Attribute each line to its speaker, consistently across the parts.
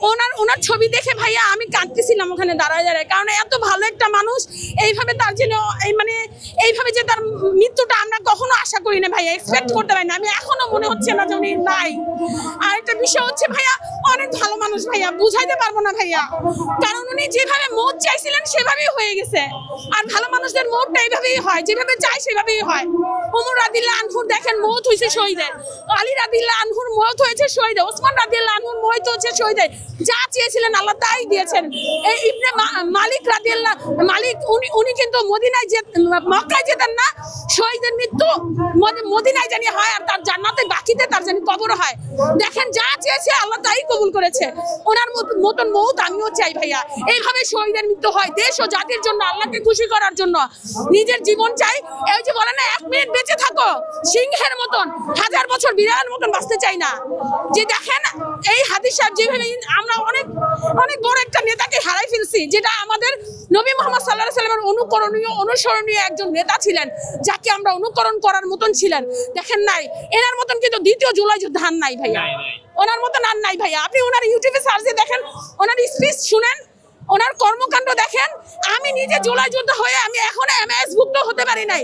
Speaker 1: ওনার ছবি দেখে ভাইয়া আমি কাঁদতেছিলাম ওখানে দাঁড়ায় দাঁড়ায়, কারণ এত ভালো একটা মানুষ এইভাবে তার জন্য এইভাবে যে তার মৃত্যুটা আমরা কখনো আশা করি না ভাইয়া, এক্সপেক্ট করতে পারি না। আমি এখনো মনে হচ্ছে না যে উনি নাই। আর একটা বিষয় হচ্ছে ভাইয়া, অনেক ভালো মানুষ ভাইয়া, বুঝাইতে পারবো না ভাইয়া, কারণ উনি যেভাবে মত চাইছিলেন সেভাবেই হয়ে গেছে। আর ভালো মানুষদের মতটা এইভাবেই হয়, যেভাবে চাই সেভাবেই হয়। ওমর রাদিয়াল্লাহু আনহুর দেখেন মত হয়েছে শহীদের, আলী রাদিয়াল্লাহু আনহুর মত হয়েছে শহীদের, ওসমান রাদিয়াল্লাহু আনহুর মত হয়েছে শহীদের। যা চেয়েছিলেন আল্লাহ তাই দিয়েছেন। এই ইবনে মালিক উনি কিন্তু মদিনায় মক্কায় যেতেন না, শহীদের মৃত্যু মদিনায় জানি হয়, আর তার জান্নাতে বাকিতে তার জানি কবর হয়। দেখেন যা চেয়েছে আল্লাহ তাই কবুল করেছে। ওনার মতন মৌত আমিও চাই ভাইয়া, এইভাবে শহীদের মৃত্যু হয় দেশ ও জাতির জন্য, আল্লাহকে খুশি করার জন্য নিজের জীবন চাই। এই যে বলে না 1 মিনিট বেঁচে থাকো সিংহের মতন, 1000 বছর বিড়ালের মতন বাঁচতে চাই না। যে দেখেন এই হাদিস সাহেব যেভাবে, আমরা অনেক বড় একটা নেতাকে হারাই ফেলছি, যেটা আমাদের নবী মুহাম্মদ সাল্লাল্লাহু আলাইহি ওয়াসাল্লামের অনুসরণীয় একজন নেতা ছিলেন, যাকে আমরা অনুকরণ করার মতন ছিলেন। দেখেন নাই এনার মতন কিন্তু 2য় জুলাই যুদ্ধ আর নাই ভাইয়া, ওনার মতন আর নাই ভাইয়া। আপনি ওনার ইউটিউবে সার্চে দেখেন, ওনার স্পিচ শুনেন, ওনার কর্মকাণ্ড দেখেন। আমি নিজে জুলাই যুদ্ধ হয়ে আমি এখনো এমএস ভুক্ত হতে পারি নাই,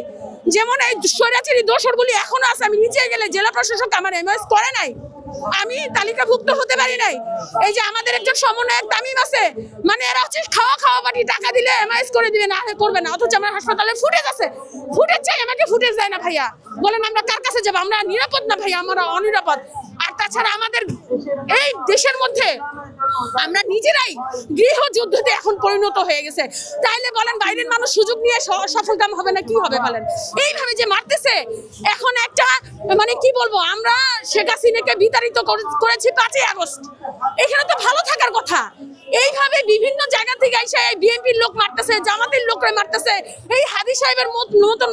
Speaker 1: যেমন এই স্বৈরাচারী দোসরগুলি এখনো আছে। আমি নিচে গেলে জেলা প্রশাসক আমার এমএস করে নাই, আমি তালিকাভুক্ত হতে পারি নাই। এই যে আমাদের একজন সমন্বয়ক তামিম আছে, মানে এরা হচ্ছে খাওয়া বাটি, টাকা দিলে এমআইএস করে দিবে, না করবে না। অথচ আমার হাসপাতালে ফুটেজ আছে, ফুটেজ চাই, আমাকে ফুটেজ দেয় না ভাইয়া। বলেন আমরা কার কাছে যাবো? আমরা নিরাপদ না ভাইয়া, আমরা অনিরাপদ। আর তাছাড়া আমাদের এই দেশের মধ্যে আমরা নিজেরাই গৃহযুদ্ধতে এখন পরিণত হয়ে গেছে। তাইলে বলেন বাইরের মানুষ সুযোগ নিয়ে সফলকাম হবে না কি হবে বলেন? এইভাবে যে মারতেছে, এখন একটা মানে কি বলবো, আমরা শেখ হাসিনাকে বিতাড়িত করেছি 5ই আগস্ট, এখানে তো ভালো থাকার কথা। এইভাবে বিভিন্ন জায়গা থেকে এসে বিএনপির লোক মারতেছে, জামাতের লোকরা মারতেছে, এই হাদি সাহেবের মতন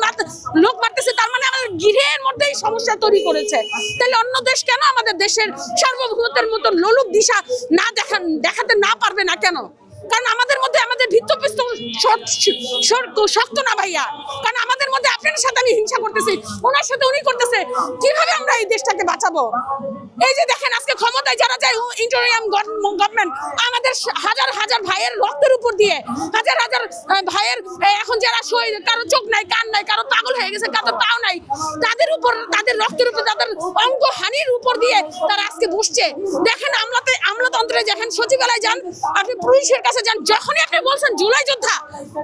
Speaker 1: লোক মারতেছে। তার মানে আমাদের গৃহের মধ্যেই সমস্যা তৈরি করেছে। তাহলে অন্য দেশ কেন আমাদের দেশের সার্বভৌমত্বের মতো লোলুপ দিশা না দেখাতে না পারবে না কেন? কারণ আমাদের মধ্যে আমাদের ভিত্তপ্রস্ত শক্ত না ভাইয়া। কারণ আমাদের মধ্যে আপনার সাথে আমি হিংসা করতেছি, ওনার সাথে উনি করতেছে, কিভাবে আমরা এই দেশটাকে বাঁচাবো? এই যে দেখেন আজকে ক্ষমতায় যারা যায়, ইন্টারিয়াম গভর্নমেন্ট, আমাদের হাজার হাজার ভাইয়ের রক্তের উপর দিয়ে, হাজার হাজার ভাইয়ের এখন যারা শহীদ, কারো চোখ নাই, কান নাই, কারো পাগল হয়ে গেছে, কারো পাও নাই, তাদের উপর, তাদের রক্তের উপর, তাদের অঙ্গহানির উপর দিয়ে তারা আজকে বসছে। দেখেন আমলাতন্ত্রে দেখেন, সচিবালয় যান, আপনি পুলিশের কাছে যান, যখনই আপনি বলছেন জুলাই যোদ্ধা,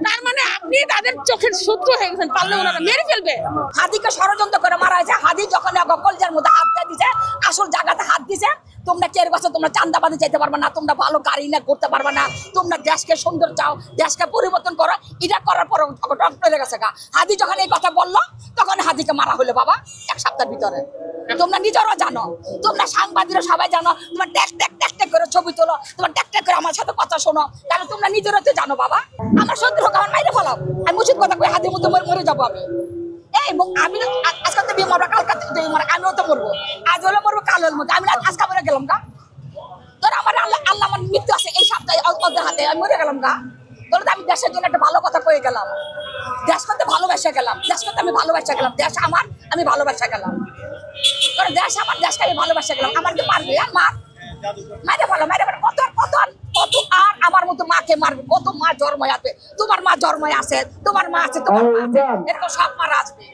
Speaker 1: তার মানে আপনি তাদের চোখের শত্রু হয়ে গেছেন, পারলে ওনারা মেরে ফেলবে।
Speaker 2: হাদিকে ষড়যন্ত্র করে মারা হয়েছে। হাদি যখন কলজার মধ্যে হাত দিয়ে দিছে, আসল জায়গাতে হাত দিছে। তোমরা কে বছর তোমরা চান্দাবাদে চাইতে পারবে না, তোমরা ভালো গাড়ি না করতে পারবে না, তোমরা দেশকে সুন্দর চাও, দেশকে পরিবর্তন করো, এটা করার পর ডক্টরের কাছে গা। হাদি যখন এই কথা বললো, তখন হাদিকে মারা হলো বাবা 1 সপ্তাহের ভিতরে। তোমরা নিজেরাও জানো, তোমরা সাংবাদিকরা সবাই জানো, তোমার ট্যাক করে ছবি তোলো, তোমার ট্যাক করে আমার সাথে কথা শোনো, তাহলে তোমরা নিজেরাও তো জানো বাবা। আমার শত্রু হোক, আমার মাইরে ফেলাও, আমি উচিত কথা কই হাদির মতো মরে যাবো আমি। আমি আজকাল তো বিয়ে মরবো, কালকা আমিও তো মরবো, আজ হলে মরবো, কাল হলে মরবো। আমি আজকে মরে গেলাম গা, তোর আমার আল্লাহ আমার মৃত্যু আছে এই সপ্তাহে ওদের হাতে, আমি মরে গেলাম গা। তোর আমি দেশের জন্য একটা ভালো কথা কয়ে গেলাম, দেশ করতে ভালোবাসা গেলাম, দেশ করতে আমি ভালোবাসা গেলাম, দেশ আমার আমি ভালোবাসা গেলাম। তোর দেশ আমার, দেশকে আমি ভালোবাসা গেলাম। আমার কি মারবে? আর মাইরে ভালো, কত আর আমার মতো মাকে মারবে? কত মা জন্মায় আছে, তোমার মা জন্মায় আছে, তোমার মা আছে, তোমার মা আছে, এরকম সব মারা আসবে।